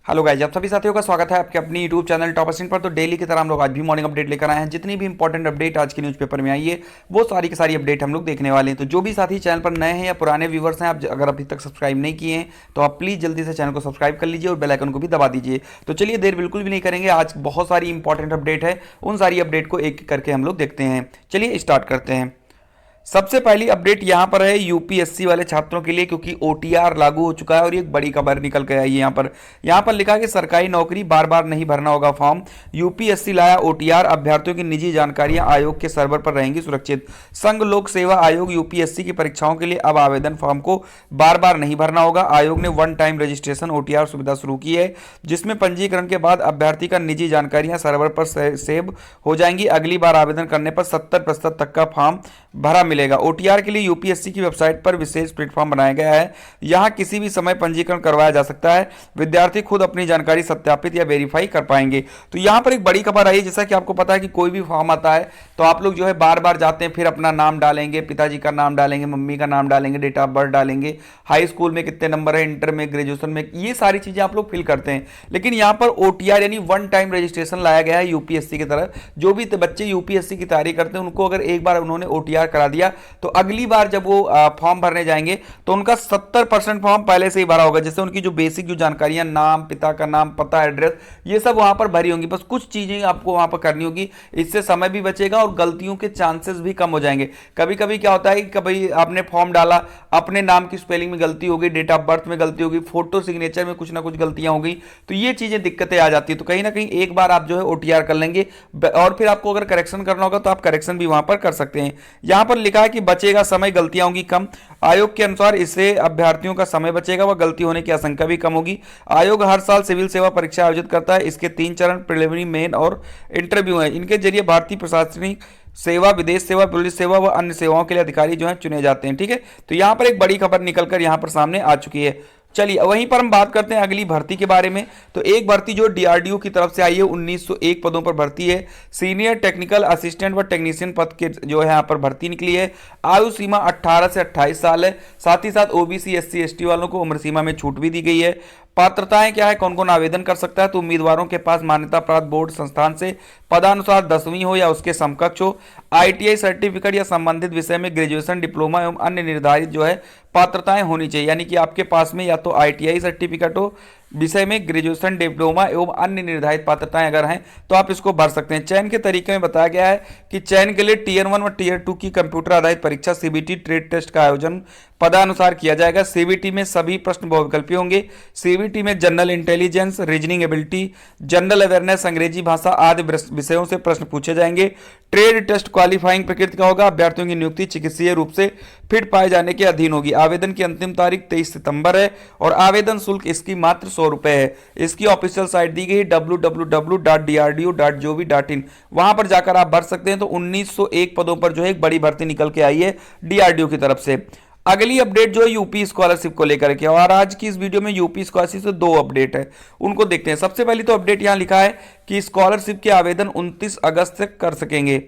Hello guys, आप सभी साथियों का स्वागत है आपके अपनी यूट्यूब चैनल टॉप स्क्रीन पर। तो डेली की तरह हम लोग आज भी मॉर्निंग अपडेट लेकर आए हैं। जितनी भी इंपॉर्टेंट अपडेट आज के न्यूज़पेपर में आई है वो सारी की सारी अपडेट हम लोग देखने वाले हैं। तो जो भी साथी चैनल पर नए हैं या पुराने व्यूवर्स हैं, आप अगर अभी तक सब्सक्राइब नहीं किए हैं तो आप प्लीज़ जल्दी से चैनल को सब्सक्राइब कर लीजिए और बेल आइकन को भी दबा दीजिए। तो चलिए देर बिल्कुल भी नहीं करेंगे, आज बहुत सारी इंपॉर्टेंट अपडेट है, उन सारी अपडेट को एक एक करके हम लोग देखते हैं। चलिए स्टार्ट करते हैं। सबसे पहली अपडेट यहां पर है यूपीएससी वाले छात्रों के लिए, क्योंकि ओटीआर लागू हो चुका है और ये एक बड़ी खबर निकल के आई है। यहां पर लिखा है कि सरकारी नौकरी बार बार नहीं भरना होगा फॉर्म। यूपीएससी लाया ओटीआर, अभ्यर्थियों की निजी जानकारियां आयोग के सर्वर पर रहेंगी सुरक्षित। संघ लोक सेवा आयोग यूपीएससी की परीक्षाओं के लिए अब आवेदन फॉर्म को बार बार नहीं भरना होगा। आयोग ने वन टाइम रजिस्ट्रेशन ओटीआर सुविधा शुरू की है, जिसमें पंजीकरण के बाद अभ्यर्थी का निजी जानकारियां सर्वर पर सेव हो जाएंगी। अगली बार आवेदन करने पर 70% तक का फॉर्म भरा मिलेगा। ओटीआर के लिए यूपीएससी की वेबसाइट पर विशेष प्लेटफॉर्म बनाया गया है, यहां किसी भी समय पंजीकरण करवाया जा सकता है। विद्यार्थी खुद अपनी जानकारी सत्यापित या वेरीफाई कर पाएंगे। तो यहां पर एक बड़ी खबर आई है, जैसा कि आपको पता है कि कोई भी फॉर्म आता है तो आप लोग जो है बार बार जाते हैं, फिर अपना नाम डालेंगे, पिताजी का नाम डालेंगे, मम्मी का नाम डालेंगे, डेट ऑफ बर्थ डालेंगे, हाई स्कूल में कितने नंबर है, इंटर में, ग्रेजुएशन में, ये सारी चीजें आप लोग फिल करते हैं। लेकिन यहां पर ओटीआर यानी वन टाइम रजिस्ट्रेशन लाया गया है यूपीएससी की तरफ। जो भी बच्चे यूपीएससी की तैयारी करते हैं उनको अगर एक बार उन्होंने ओटीआर करा दिया तो अगली बार जब वो फॉर्म भरने जाएंगे तो उनका 70% फॉर्म पहले से ही भरा होगा। जैसे उनकी जो बेसिक जो जानकारियां, नाम, पिता का नाम, पता, एड्रेस, ये सब वहां पर भरी होंगी। बस कुछ चीजें आपको वहां पर करनी होगी, इससे समय भी बचेगा और गलतियों के चांसेस भी कम हो जाएंगे। कभी कभी क्या होता है कि कभी आपने फॉर्म डाला, अपने नाम की स्पेलिंग में गलती हो गई, डेट ऑफ बर्थ में गलती हो गई, फोटो सिग्नेचर में कुछ ना कुछ गलतियां हो गई, तो ये चीजें दिक्कतें आ जाती है। तो कहीं ना कहीं एक बार आप जो है ओटीआर कर लेंगे और फिर आपको अगर करेक्शन करना होगा तो आप करेक्शन भी वहां पर कर सकते हैं। यहां पर लिखा है कि बचेगा समय, गलतियां होंगी कम। आयोग के अनुसार इससे अभ्यर्थियों का समय बचेगा व गलती होने की आशंका भी कम होगी। आयोग हर साल सिविल सेवा परीक्षा आयोजित करता है। इसके 3 चरण, प्रिलिमिनरी, मेन और इंटरव्यू हैं। इनके जरिए भारतीय प्रशासनिक सेवा, विदेश सेवा, पुलिस सेवा व अन्य सेवाओं के लिए अधिकारी जो हैं चुने जाते हैं। ठीक है, तो यहां पर एक बड़ी खबर निकलकर यहां पर सामने आ चुकी है। चलिए वहीं पर हम बात करते हैं अगली भर्ती के बारे में। तो एक भर्ती जो डीआरडीओ की तरफ से आई है, 1901 पदों पर भर्ती है। सीनियर टेक्निकल असिस्टेंट व टेक्नीशियन पद के जो है यहाँ पर भर्ती निकली है। आयु सीमा 18 से 28 साल है। साथ ही साथ ओबीसी, एससी, एसटी वालों को उम्र सीमा में छूट भी दी गई है। पात्रताएं क्या है, कौन कौन आवेदन कर सकता है, तो उम्मीदवारों के पास मान्यता प्राप्त बोर्ड संस्थान से पदानुसार 10वीं हो या उसके समकक्ष हो, आईटीआई सर्टिफिकेट या संबंधित विषय में ग्रेजुएशन, डिप्लोमा एवं अन्य निर्धारित जो है पात्रताएं होनी चाहिए। यानी कि आपके पास में या तो आईटीआई सर्टिफिकेट हो, विषय में ग्रेजुएशन, डिप्लोमा एवं अन्य निर्धारित पात्रताएं अगर हैं तो आप इसको भर सकते हैं। चयन के तरीके में बताया गया है कि चयन के लिए टीयर 1 व टीयर 2 की कंप्यूटर आधारित परीक्षा सीबीटी ट्रेड टेस्ट का आयोजन पदानुसार किया जाएगा। सीबीटी में सभी प्रश्न बहुविकल्पीय होंगे। सीबीटी में general intelligence, reasoning ability, general awareness, अंग्रेजी भाषा आदि विषयों से प्रश्न पूछे जाएंगे। ट्रेड टेस्ट क्वालिफाइंग प्रकृति का होगा। अभ्यर्थियों की नियुक्ति चिकित्सीय रूप से फिट पाए जाने के अधीन होगी। आवेदन की अंतिम तारीख 23 सितंबर है और आवेदन शुल्क इसकी मात्र 100 रुपए है। इसकी ऑफिशियल साइट दी गई www.drdo.gov.in, वहां पर जाकर आप भर सकते हैं। तो 1901 पदों पर जो है एक बड़ी भर्ती निकल के आई है डीआरडीओ की तरफ से। अगली अपडेट जो है यूपी स्कॉलरशिप को लेकर के, और आज की इस वीडियो में यूपी स्कॉलरशिप से 2 अपडेट है, उनको देखते हैं। सबसे पहली तो अपडेट यहां लिखा है कि स्कॉलरशिप के आवेदन 29 अगस्त तक कर सकेंगे।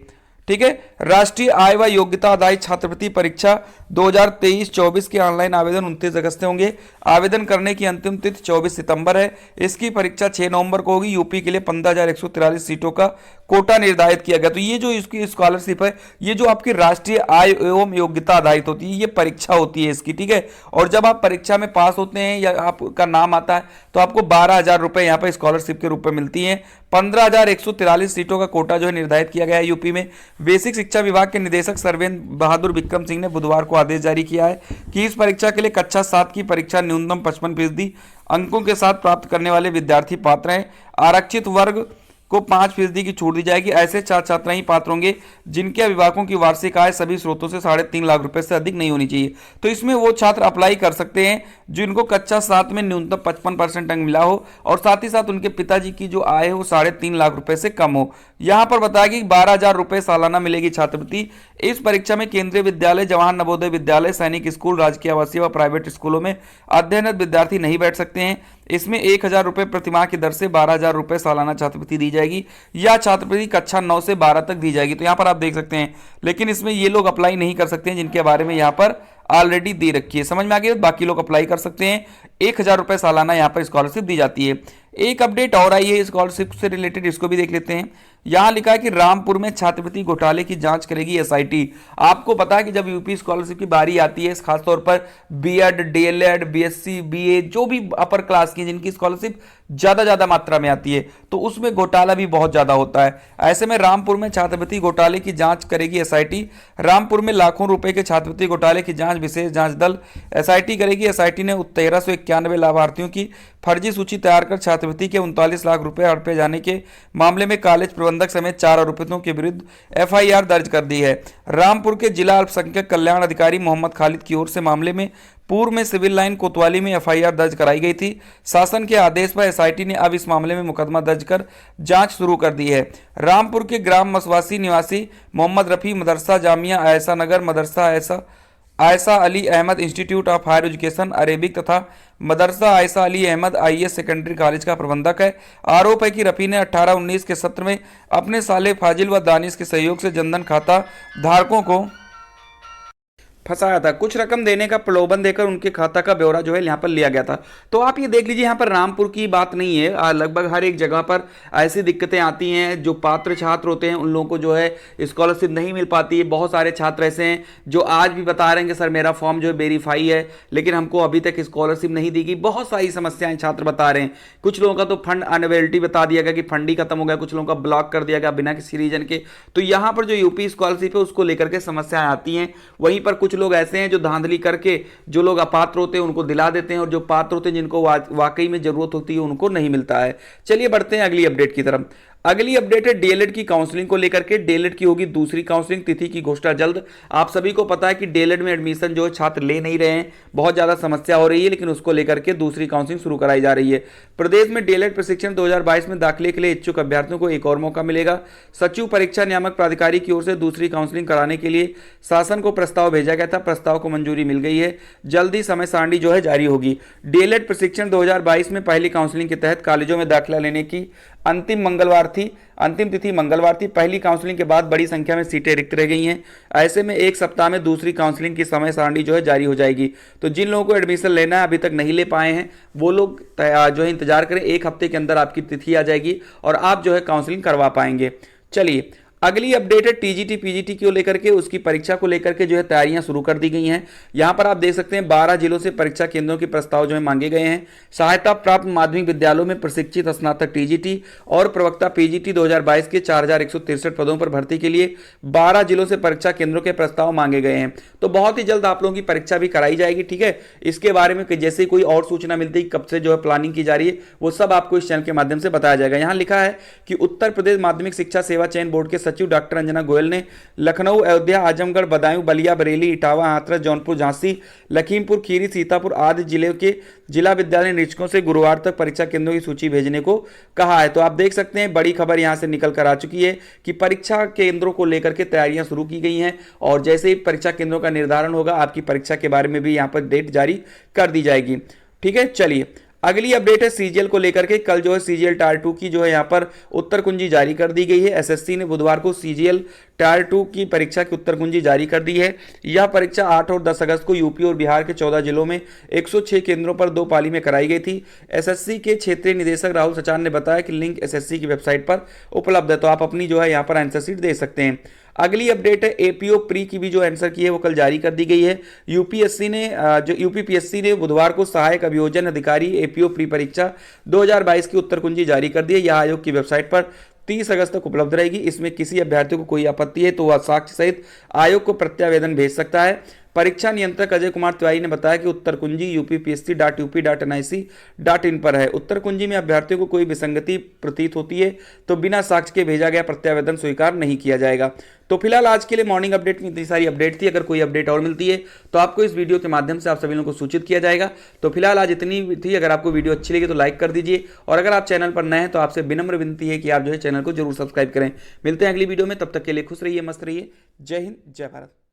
ठीक है, राष्ट्रीय आय व योग्यता आधारित छात्रवृत्ति परीक्षा 2023-24 के ऑनलाइन आवेदन 29 अगस्त से होंगे। आवेदन करने की अंतिम तिथि 24 सितंबर है। इसकी परीक्षा 6 नवंबर को होगी। यूपी के लिए 15,143 सीटों का कोटा निर्धारित किया गया। तो ये जो इसकी स्कॉलरशिप है, ये जो आपकी राष्ट्रीय आय एवं योग्यता आधारित होती है, ये परीक्षा होती है इसकी। ठीक है, और जब आप परीक्षा में पास होते हैं या आपका नाम आता है तो आपको 12,000 रुपए यहाँ पर स्कॉलरशिप के रूप में मिलती है। 15,143 सीटों का कोटा जो है निर्धारित किया गया है यूपी में। बेसिक शिक्षा विभाग के निदेशक सर्वेंद्र बहादुर विक्रम सिंह ने बुधवार को आदेश जारी किया है कि इस परीक्षा के लिए कक्षा 7 की परीक्षा न्यूनतम 55% अंकों के साथ प्राप्त करने वाले विद्यार्थी पात्र हैं। आरक्षित वर्ग को 5% की छूट दी जाएगी। ऐसे छात्र छात्राएं ही पात्र होंगे जिनके अभिभावकों की वार्षिक आय सभी स्रोतों से 3.5 लाख रुपए से अधिक नहीं होनी चाहिए। तो इसमें वो छात्र अप्लाई कर सकते हैं जिनको कक्षा 7 में न्यूनतम 55% अंक मिला हो और साथ ही साथ उनके पिताजी की जो आय है वो 3.5 लाख रुपए से कम हो। यहां पर बताया कि 12,000 रुपए सालाना मिलेगी छात्रवृत्ति। इस परीक्षा में केंद्रीय विद्यालय, जवाहर नवोदय विद्यालय, सैनिक स्कूल, राजकीय आवासीय व प्राइवेट स्कूलों में अध्ययनरत विद्यार्थी नहीं बैठ सकते हैं। इसमें 1,000 रुपए प्रतिमाह की दर से 12,000 रुपए सालाना छात्रवृत्ति दी जाएगी या छात्रवृत्ति कक्षा 9 से 12 तक दी जाएगी। तो यहाँ पर आप देख सकते हैं, लेकिन इसमें ये लोग अप्लाई नहीं कर सकते हैं जिनके बारे में यहाँ पर ऑलरेडी दे रखी है। समझ में आ गया, बाकी लोग अप्लाई कर सकते हैं। 1,000 रुपए सालाना यहाँ पर स्कॉलरशिप दी जाती है। एक अपडेट और आई है स्कॉलरशिप से रिलेटेड, इसको भी देख लेते हैं। यहां लिखा है कि रामपुर में छात्रवृत्ति घोटाले की जांच करेगी एसआईटी। आपको पता है कि जब यूपी स्कॉलरशिप की बारी आती है, खासतौर पर बीएड, डीएलएड, बीएससी, बीए, जो भी अपर क्लास की जिनकी स्कॉलरशिप ज्यादा मात्रा में आती है, तो उसमें घोटाला भी बहुत ज्यादा होता है। ऐसे में रामपुर में छात्रवृत्ति घोटाले की जांच करेगी एसआईटी। रामपुर में लाखों रुपए के छात्रवृत्ति घोटाले की जांच विशेष जांच दल एसआईटी करेगी। एसआईटी ने 1391 लाभार्थियों की फर्जी सूची तैयार कर छात्रवृत्ति के 39 लाख रुपए हड़पे जाने के मामले में कॉलेज प्रबंधक समेत 4 आरोपितों के विरुद्ध एफआईआर दर्ज कर दी है। रामपुर के जिला अल्पसंख्यक कल्याण अधिकारी मोहम्मद खालिद की ओर से मामले में पूर्व में सिविल लाइन कोतवाली में एफआईआर दर्ज कराई गई थी। शासन के आदेश पर एसआईटी ने अब इस मामले में मुकदमा दर्ज कर जांच शुरू कर दी है। रामपुर के ग्राम मसवासी निवासी मोहम्मद रफी मदरसा जामिया आयसा नगर, मदरसा Aisha Ali Ahmad institute of higher education Arabic तथा मदरसा आयसा अली अहमद आईएस सेकेंडरी कॉलेज का प्रबंधक है। आरोप है कि रफी ने 18-19 के सत्र में अपने साले फाजिल व दानिश के सहयोग से जनधन खाता धारकों को फंसाया था। कुछ रकम देने का प्रलोभन देकर उनके खाता का ब्यौरा जो है यहाँ पर लिया गया था। तो आप ये देख लीजिए, यहाँ पर रामपुर की बात नहीं है, लगभग हर एक जगह पर ऐसी दिक्कतें आती हैं। जो पात्र छात्र होते हैं उन लोगों को जो है स्कॉलरशिप नहीं मिल पाती है। बहुत सारे छात्र ऐसे हैं जो आज भी बता रहे हैं कि सर मेरा फॉर्म जो है वेरीफाई है, लेकिन हमको अभी तक स्कॉलरशिप नहीं दी गई। बहुत सारी समस्याएं छात्र बता रहे हैं। कुछ लोगों का तो फंड अनअवेलेबिलिटी बता दिया गया कि फंड ही खत्म हो गया, कुछ लोगों का ब्लॉक कर दिया गया बिना किसी रीजन के। तो यहाँ पर जो यूपी स्कॉलरशिप है उसको लेकर के समस्याएं आती हैं। वहीं पर कुछ लोग ऐसे हैं जो धांधली करके जो लोग अपात्र होते हैं उनको दिला देते हैं, और जो पात्र होते हैं जिनको वाकई में जरूरत होती है उनको नहीं मिलता है। चलिए बढ़ते हैं अगली अपडेट की तरफ। अगली अपडेट है डीएलएड की काउंसलिंग को लेकर के। डीएलएड की होगी दूसरी काउंसलिंग, तिथि की घोषणा जल्द। आप सभी को पता है कि डीएलएड में एडमिशन जो है छात्र ले नहीं रहे हैं, बहुत ज्यादा समस्या हो रही है, लेकिन उसको लेकर के दूसरी काउंसलिंग शुरू कराई जा रही है। प्रदेश में डीएलएड प्रशिक्षण 2022 में दाखिले के लिए इच्छुक अभ्यर्थियों को एक और मौका मिलेगा। सचिव परीक्षा नियामक प्राधिकारी की ओर से दूसरी काउंसलिंग कराने के लिए शासन को प्रस्ताव भेजा गया था। प्रस्ताव को मंजूरी मिल गई है, जल्दी समय सारणी जो है जारी होगी। डीएलएड प्रशिक्षण 2022 में पहली काउंसलिंग के तहत कॉलेजों में दाखिला लेने की अंतिम तिथि मंगलवार थी। पहली काउंसलिंग के बाद बड़ी संख्या में सीटें रिक्त रह गई हैं। ऐसे में एक सप्ताह में दूसरी काउंसलिंग की समय सारणी जो है जारी हो जाएगी। तो जिन लोगों को एडमिशन लेना है अभी तक नहीं ले पाए हैं वो लोग जो है इंतजार करें, एक हफ्ते के अंदर आपकी तिथि आ जाएगी और आप जो है काउंसलिंग करवा पाएंगे। चलिए अगली अपडेट है टीजीटी पीजीटी को लेकर के, उसकी परीक्षा को लेकर के जो है तैयारियां शुरू कर दी गई हैं। यहां पर आप देख सकते हैं 12 जिलों से परीक्षा केंद्रों के प्रस्ताव जो है मांगे गए हैं। सहायता प्राप्त माध्यमिक विद्यालयों में प्रशिक्षित स्नातक टीजीटी और प्रवक्ता पीजीटी 2022 के 4163 पदों पर भर्ती के लिए 12 जिलों से परीक्षा केंद्रों के प्रस्ताव मांगे गए हैं। तो बहुत ही जल्द आप लोगों की परीक्षा भी कराई जाएगी, ठीक है। इसके बारे में जैसे कोई और सूचना मिलती है, कब से जो है प्लानिंग की जा रही है, वो सब आपको इस चैनल के माध्यम से बताया जाएगा। यहां लिखा है कि उत्तर प्रदेश माध्यमिक शिक्षा सेवा चयन बोर्ड के सचिव डॉक्टर अंजना गोयल ने लखनऊ, अयोध्या, आजमगढ़, बदायूं, बलिया, बरेली, इटावा, हाथरस, जौनपुर, झांसी, लखीमपुर खीरी, सीतापुर आदि जिले के जिला विद्यालय निरीक्षकों से गुरुवार तक परीक्षा केंद्रों की सूची भेजने को कहा है। तो आप देख सकते हैं बड़ी खबर यहां से निकल कर आ चुकी है कि परीक्षा केंद्रों को लेकर के तैयारियां शुरू की गई हैं, और जैसे ही परीक्षा केंद्रों का निर्धारण होगा आपकी परीक्षा के बारे में भी यहां पर डेट जारी कर दी जाएगी, ठीक है। चलिए अगली अपडेट है सीजीएल को लेकर के। कल जो है सीजीएल टायर 2 की जो है यहाँ पर उत्तर कुंजी जारी कर दी गई है। एसएससी ने बुधवार को सीजीएल टायर 2 की परीक्षा की उत्तर कुंजी जारी कर दी है। यह परीक्षा 8 और 10 अगस्त को यूपी और बिहार के 14 जिलों में 106 केंद्रों पर 2 पाली में कराई गई थी। एसएससी के क्षेत्रीय निदेशक राहुल सचान ने बताया कि लिंक एसएससी की वेबसाइट पर उपलब्ध है, तो आप अपनी जो है यहाँ पर आंसर शीट दे सकते हैं। अगली अपडेट है एपीओ प्री की भी जो आंसर की है वो कल जारी कर दी गई है। यूपीपीएससी ने बुधवार को सहायक अभियोजन अधिकारी एपीओ प्री परीक्षा 2022 की उत्तर कुंजी जारी कर दी है। यह आयोग की वेबसाइट पर 30 अगस्त तक उपलब्ध रहेगी। इसमें किसी अभ्यर्थी को कोई आपत्ति है तो वह साक्ष्य सहित आयोग को प्रत्यावेदन भेज सकता है। परीक्षा नियंत्रक अजय कुमार तिवारी ने बताया कि उत्तर कुंजी UPPSC.UP.NIC.in पर है। उत्तर कुंजी में अभ्यर्थियों को कोई विसंगति प्रतीत होती है तो बिना साक्ष्य के भेजा गया प्रत्यावेदन स्वीकार नहीं किया जाएगा। तो फिलहाल आज के लिए मॉर्निंग अपडेट में इतनी सारी अपडेट थी। अगर कोई अपडेट और मिलती है तो आपको इस वीडियो के माध्यम से आप सभी लोगों को सूचित किया जाएगा। तो फिलहाल आज इतनी थी। अगर आपको वीडियो अच्छी लगी तो लाइक कर दीजिए, और अगर आप चैनल पर नए हैं तो आपसे विनम्र विनती है कि आप जो है चैनल को जरूर सब्सक्राइब करें। मिलते हैं अगली वीडियो में, तब तक के लिए खुश रहिए, मस्त रहिए। जय हिंद, जय भारत।